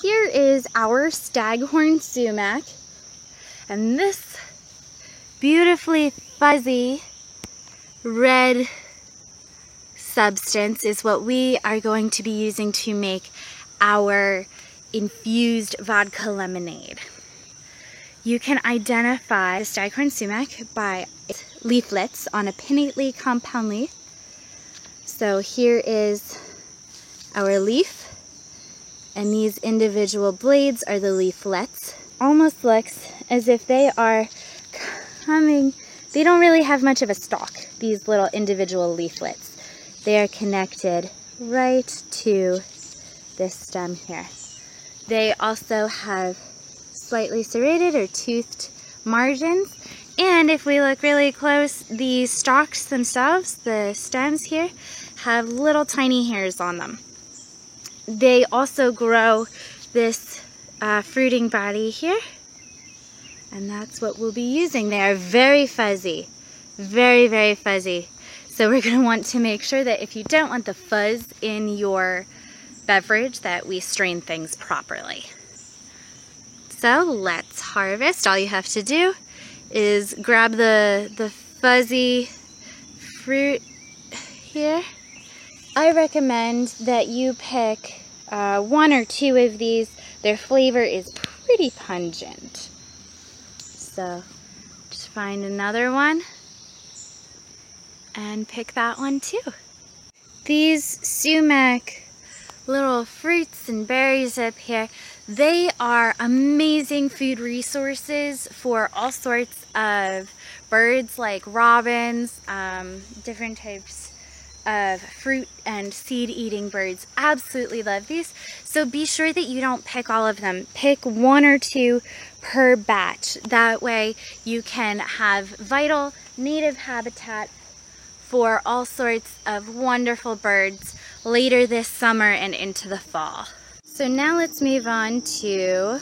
here is our staghorn sumac, and this beautifully fuzzy red substance is what we are going to be using to make our infused vodka lemonade. You can identify the staghorn sumac by its leaflets on a pinnately compound leaf. So here is our leaf, and these individual blades are the leaflets. Almost looks as if they are coming, they don't really have much of a stalk, these little individual leaflets. They are connected right to this stem here. They also have slightly serrated or toothed margins, and if we look really close, the stalks themselves, the stems here, have little tiny hairs on them. They also grow this fruiting body here, and that's what we'll be using. They are very fuzzy, very, very fuzzy. So we're going to want to make sure that if you don't want the fuzz in your beverage, that we strain things properly. So let's harvest. All you have to do is grab the fuzzy fruit here. I recommend that you pick one or two of these. Their flavor is pretty pungent. So just find another one and pick that one too. These sumac little fruits and berries up here, they are amazing food resources for all sorts of birds like robins, different types of fruit and seed eating birds. Absolutely love these. So be sure that you don't pick all of them. Pick one or two per batch. That way you can have vital native habitat for all sorts of wonderful birds later this summer and into the fall. So now let's move on to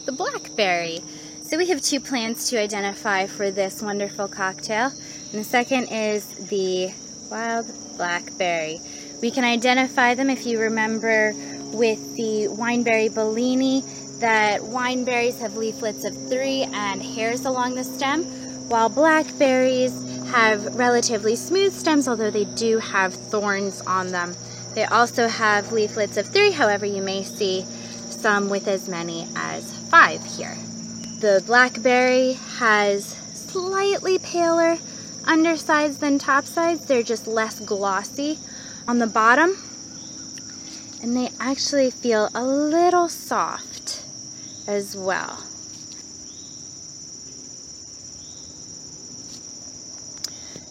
the blackberry. So we have two plants to identify for this wonderful cocktail. And the second is the wild blackberry. We can identify them, if you remember with the wineberry Bellini, that wineberries have leaflets of 3 and hairs along the stem, while blackberries have relatively smooth stems, although they do have thorns on them. They also have leaflets of 3, however you may see some with as many as 5 here. The blackberry has slightly paler undersides than topsides. They're just less glossy on the bottom, and they actually feel a little soft as well.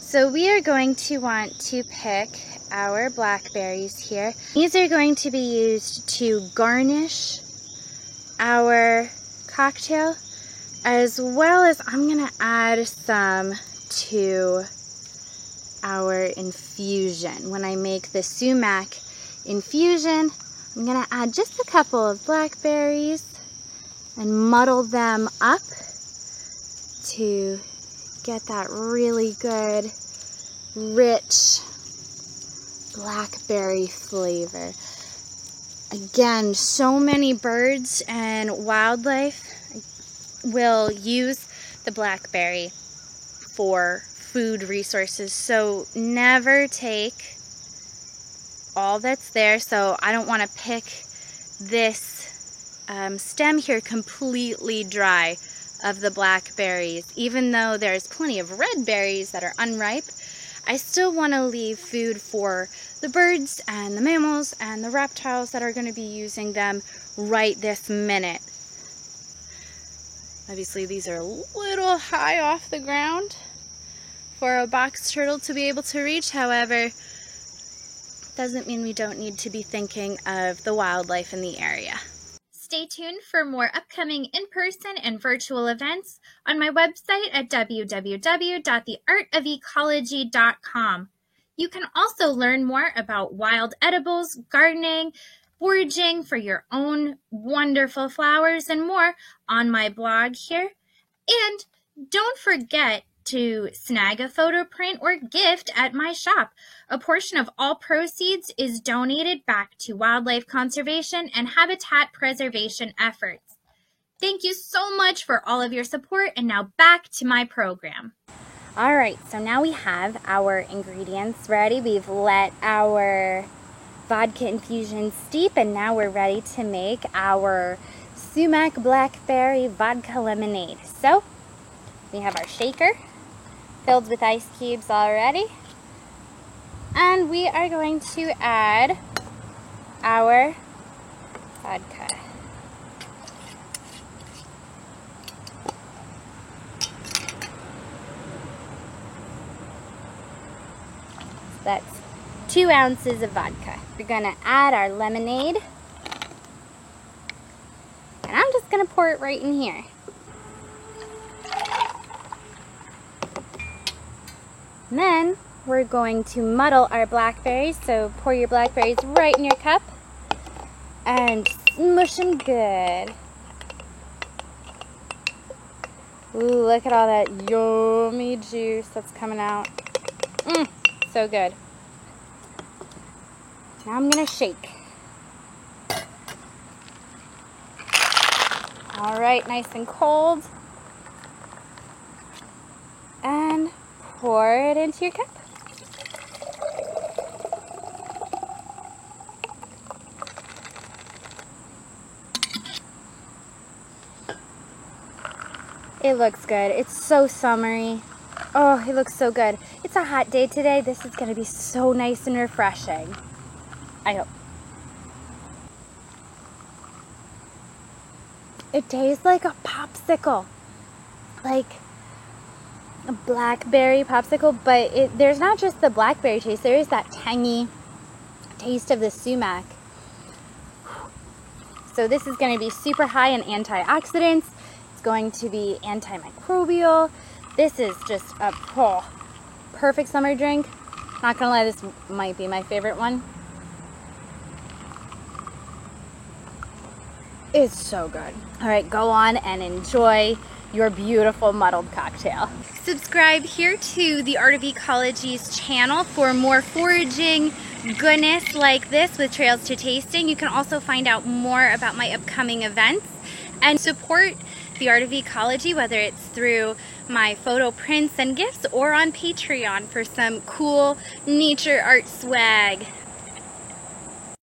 So we are going to want to pick our blackberries here. These are going to be used to garnish our cocktail, as well as I'm going to add some to our infusion. When I make the sumac infusion, I'm going to add just a couple of blackberries and muddle them up to get that really good, rich blackberry flavor. Again, so many birds and wildlife will use the blackberry for food resources, so never take all that's there. So I don't want to pick this stem here completely dry of the blackberries. Even though there's plenty of red berries that are unripe, I still want to leave food for the birds and the mammals and the reptiles that are going to be using them right this minute. Obviously these are a little high off the ground for a box turtle to be able to reach. However, doesn't mean we don't need to be thinking of the wildlife in the area. Stay tuned for more upcoming in-person and virtual events on my website at www.theartofecology.com. You can also learn more about wild edibles, gardening, foraging for your own wonderful flowers, and more on my blog here. And don't forget to snag a photo print or gift at my shop. A portion of all proceeds is donated back to wildlife conservation and habitat preservation efforts. Thank you so much for all of your support, and now back to my program. All right, so now we have our ingredients ready. We've let our vodka infusion steep, and now we're ready to make our sumac blackberry vodka lemonade. So we have our shaker filled with ice cubes already, and we are going to add our vodka. That's 2 ounces of vodka. We're gonna add our lemonade, and I'm just gonna pour it right in here. And then we're going to muddle our blackberries, so pour your blackberries right in your cup and smush them good. Ooh, look at all that yummy juice that's coming out. So good. Now I'm gonna shake. All right, nice and cold. And pour it into your cup. It looks good. It's so summery. Oh, it looks so good. It's a hot day today. This is gonna be so nice and refreshing. I hope. It tastes like a popsicle. Like a blackberry popsicle, but there's not just the blackberry taste. There is that tangy taste of the sumac. So this is going to be super high in antioxidants. It's going to be antimicrobial. This is just a perfect summer drink. Not gonna lie, this might be my favorite one. It's so good. All right, go on and enjoy your beautiful muddled cocktail. Subscribe here to the Art of Ecology's channel for more foraging goodness like this with Trails to Tasting. You can also find out more about my upcoming events and support the Art of Ecology, whether it's through my photo prints and gifts or on Patreon for some cool nature art swag.